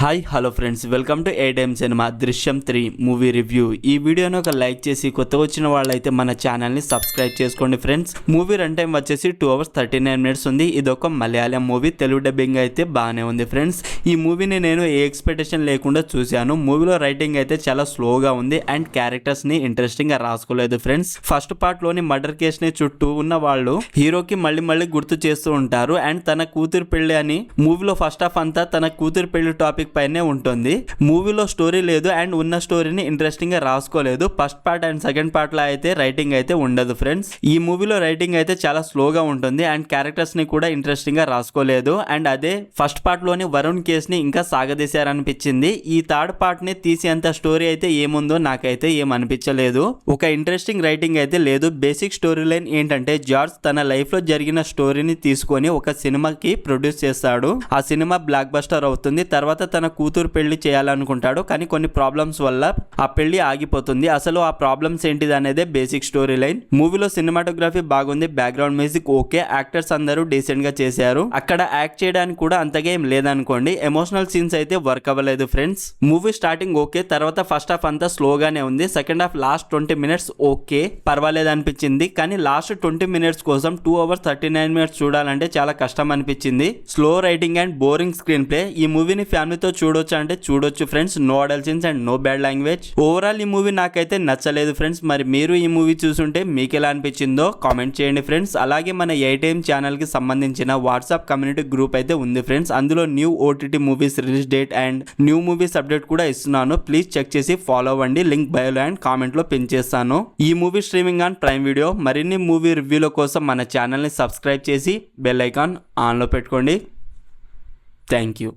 Hi hello friends, welcome to A time cinema దృశ్యం 3 movie review. ఈ వీడియోని ఒక లైక్ చేసి కొత్త వచ్చిన వాళ్ళైతే మన ఛానల్ని సబ్స్క్రైబ్ చేసుకోండి ఫ్రెండ్స్. మూవీ రన్ టైం వచ్చేసి 2 hours 39 minutes ఉంది. ఇది ఒక మలయాళం మూవీ, తెలుగు డబ్బింగ్ అయితే బాగానే ఉంది ఫ్రెండ్స్. ఈ మూవీని నేను ఏ ఎక్స్పెక్టేషన్ లేకుండా చూశాను. మూవీలో రైటింగ్ అయితే చాలా స్లోగా ఉంది అండ్ క్యారెక్టర్స్ని ఇంట్రెస్టింగ్గా రాసుకోలేదు ఫ్రెండ్స్. ఫస్ట్ పార్ట్లోని మర్డర్ కేసుని చుట్టూ ఉన్న వాళ్ళు హీరోకి మళ్ళీ గుర్తు చేస్తూ ఉంటారు అండ్ తన కూతురు పెళ్లి అని. మూవీలో ఫస్ట్ హాఫ్ అంతా తన కూతురు పెళ్లి టాపిక్ పైనే ఉంటుంది. మూవీలో స్టోరీ లేదు అండ్ ఉన్న స్టోరీని ఇంట్రెస్టింగ్ గా రాసుకోలేదు. First part and second part లో అయితే రైటింగ్ అయితే ఉండదు ఫ్రెండ్స్. ఈ మూవీలో రైటింగ్ అయితే చాలా స్లోగా ఉంటుంది అండ్ క్యారెక్టర్స్ ని కూడా ఇంట్రెస్టింగ్ గా రాసుకోలేదు. అండ్ అదే ఫస్ట్ పార్ట్ లోని వరుణ్ కేస్ ని ఇంకా సాగదీశారనిపించింది. ఈ థర్డ్ పార్ట్ ని తీసేంత స్టోరీ అయితే ఏముందో నాకైతే ఏమనిపించలేదు. ఒక ఇంట్రెస్టింగ్ రైటింగ్ అయితే లేదు. బేసిక్ స్టోరీ లైన్ ఏంటంటే, జార్జ్ తన లైఫ్ లో జరిగిన స్టోరీని తీసుకొని ఒక సినిమాకి ప్రొడ్యూస్ చేస్తాడు. ఆ సినిమా బ్లాక్ బస్టర్ అవుతుంది. తర్వాత తన కూతురు పెళ్లి చేయాలనుకుంటాడు, కానీ కొన్ని ప్రాబ్లమ్స్ వల్ల ఆ పెళ్లి ఆగిపోతుంది. అసలు ఆ ప్రాబ్లమ్స్ ఏంటిది అనేది బేసిక్ స్టోరీ లైన్. మూవీలో సినిమాటోగ్రఫీ బాగుంది, బ్యాక్గ్రౌండ్ మ్యూజిక్ ఓకే, యాక్టర్స్ అందరూ డీసెంట్ గా చేశారు. అక్కడ యాక్ట్ చేయడానికి కూడా అంతగా ఏం లేదనుకోండి. ఎమోషనల్ సీన్స్ అయితే వర్క్ అవ్వలేదు ఫ్రెండ్స్. మూవీ స్టార్టింగ్ ఓకే, తర్వాత ఫస్ట్ హాఫ్ అంతా స్లోగానే ఉంది. Second half last 20 minutes okay, పర్వాలేదు అనిపించింది. కానీ లాస్ట్ 20 minutes కోసం 2 hours 39 minutes చూడాలంటే చాలా కష్టం అనిపించింది. Slow writing and boring screen play. ఈ మూవీని ఫ్యామిలీతో చూడొచ్చు అంటే చూడొచ్చు friends. No adult scenes and no bad language. Overall ఈ మూవీ నాకైతే నచ్చలేదు ఫ్రెండ్స్. మరి మీరు ఈ మూవీ చూసుంటే మీకు ఎలా అనిపించిందో కామెంట్ చేయండి ఫ్రెండ్స్. అలాగే మన ఏ టైమ్ ఛానల్ కి సంబంధించిన వాట్సాప్ కమ్యూనిటీ గ్రూప్ అయితే ఉంది ఫ్రెండ్స్. అందులో new OTT movies release date and new movies update కూడా ఇస్తున్నాను. ప్లీజ్ చెక్ చేసి ఫాలో అవ్వండి. లింక్ బయోలో అండ్ కామెంట్ లో పిన్ చేస్తాను. ఈ movie streaming on prime video. మరిన్ని మూవీ రివ్యూల కోసం మన ఛానల్ని సబ్స్క్రైబ్ చేసి బెల్ ఐకాన్ ఆన్లో పెట్టుకోండి. Thank you.